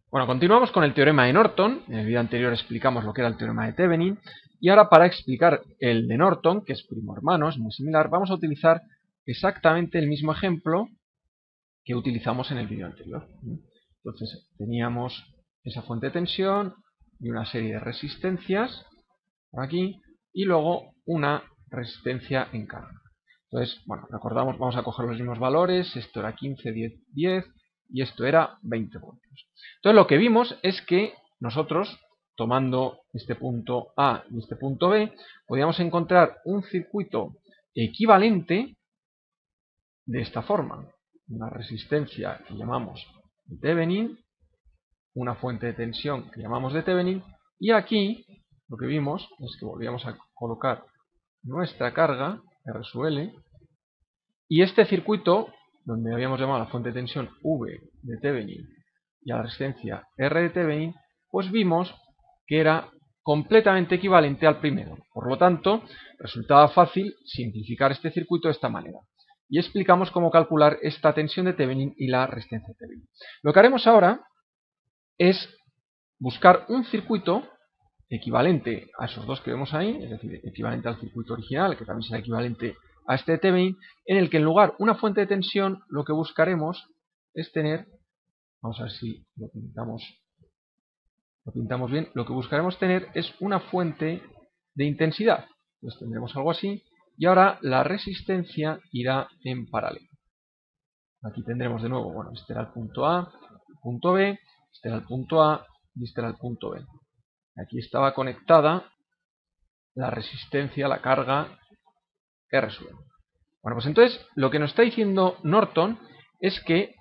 Bueno, continuamos con el teorema de Norton. En el vídeo anterior explicamos lo que era el teorema de Thevenin. Y ahora, para explicar el de Norton, que es primo hermano, es muy similar, vamos a utilizar exactamente el mismo ejemplo que utilizamos en el vídeo anterior. Entonces, teníamos esa fuente de tensión y una serie de resistencias por aquí, y luego una resistencia en carga. Entonces, bueno, recordamos, vamos a coger los mismos valores. Esto era 15, 10, 10 y esto era 20 voltios. Entonces, lo que vimos es que nosotros, tomando este punto A y este punto B, podíamos encontrar un circuito equivalente de esta forma. Una resistencia que llamamos de Thevenin, una fuente de tensión que llamamos de Thevenin, y aquí lo que vimos es que volvíamos a colocar nuestra carga, R sub L, y este circuito, donde habíamos llamado a la fuente de tensión V de Thevenin y a la resistencia R de Thevenin, pues vimos que era completamente equivalente al primero. Por lo tanto, resultaba fácil simplificar este circuito de esta manera. Y explicamos cómo calcular esta tensión de Thevenin y la resistencia de Thevenin. Lo que haremos ahora es buscar un circuito equivalente a esos dos que vemos ahí, es decir, equivalente al circuito original, que también será equivalente a este de Thevenin, en el que en lugar de una fuente de tensión, lo que buscaremos es tener, vamos a ver si lo pintamos bien, lo que buscaremos tener es una fuente de intensidad. Entonces tendremos algo así, y ahora la resistencia irá en paralelo. Aquí tendremos de nuevo, bueno, este era el punto A, el punto B, este era el punto A y este era el punto B. Aquí estaba conectada la resistencia, la carga R sub L. Bueno, pues entonces lo que nos está diciendo Norton es que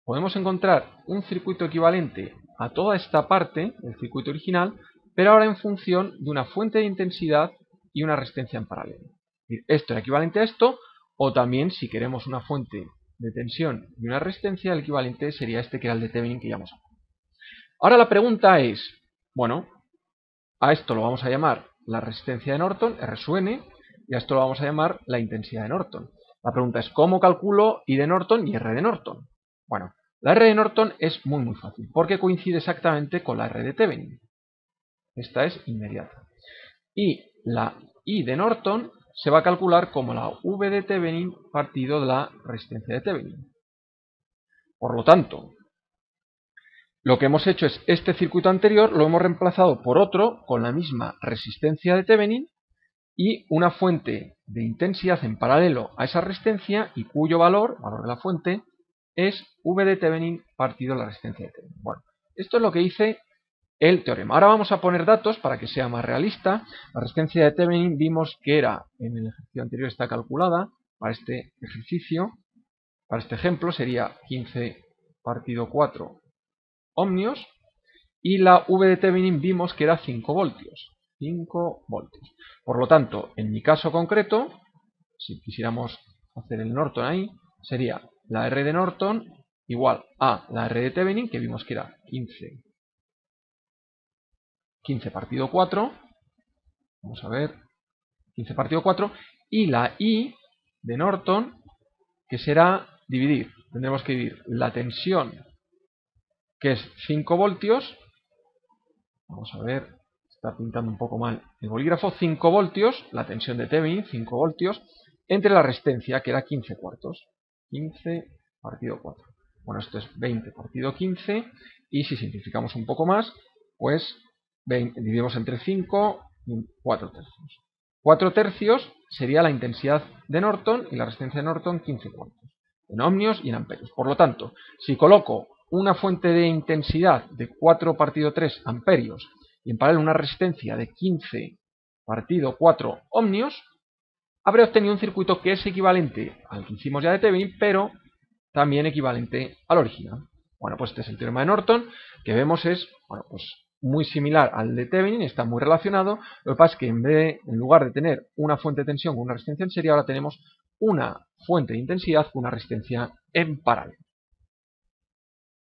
podemos encontrar un circuito equivalente a toda esta parte del circuito original, pero ahora en función de una fuente de intensidad y una resistencia en paralelo. Es decir, esto era equivalente a esto, o también si queremos una fuente de tensión y una resistencia, el equivalente sería este que era el de Thevenin que ya hemos hablado. Ahora la pregunta es, bueno, a esto lo vamos a llamar la resistencia de Norton, R sub N, y a esto lo vamos a llamar la intensidad de Norton. La pregunta es, ¿cómo calculo I de Norton y R de Norton? Bueno, la R de Norton es muy fácil, porque coincide exactamente con la R de Thevenin. Esta es inmediata. Y la I de Norton se va a calcular como la V de Thevenin partido de la resistencia de Thevenin. Por lo tanto, lo que hemos hecho es este circuito anterior lo hemos reemplazado por otro con la misma resistencia de Thevenin y una fuente de intensidad en paralelo a esa resistencia y cuyo valor de la fuente, es V de Thevenin partido la resistencia de Thevenin. Bueno, esto es lo que dice el teorema. Ahora vamos a poner datos para que sea más realista. La resistencia de Thevenin vimos que era, en el ejercicio anterior está calculada, para este ejercicio, para este ejemplo sería 15 partido 4 ohmios, y la V de Thevenin vimos que era 5 voltios. 5 voltios. Por lo tanto, en mi caso concreto, si quisiéramos hacer el Norton ahí, sería la R de Norton igual a la R de Thevenin, que vimos que era 15 partido 4, vamos a ver, 15 partido 4, y la I de Norton, que será dividir, tendremos que dividir la tensión, que es 5 voltios, vamos a ver, está pintando un poco mal el bolígrafo, 5 voltios, la tensión de Thevenin, 5 voltios, entre la resistencia, que era 15 cuartos. 15 partido 4. Bueno, esto es 20 partido 15, y si simplificamos un poco más, pues dividimos entre 5 y 4 tercios. 4 tercios sería la intensidad de Norton y la resistencia de Norton 15 cuartos, en ohmios y en amperios. Por lo tanto, si coloco una fuente de intensidad de 4 partido 3 amperios y en paralelo una resistencia de 15 partido 4 ohmios, habré obtenido un circuito que es equivalente al que hicimos ya de Thevenin, pero también equivalente al original. Bueno, pues este es el teorema de Norton, que vemos es, bueno, pues muy similar al de Thevenin, está muy relacionado. Lo que pasa es que en lugar de tener una fuente de tensión con una resistencia en serie, ahora tenemos una fuente de intensidad con una resistencia en paralelo.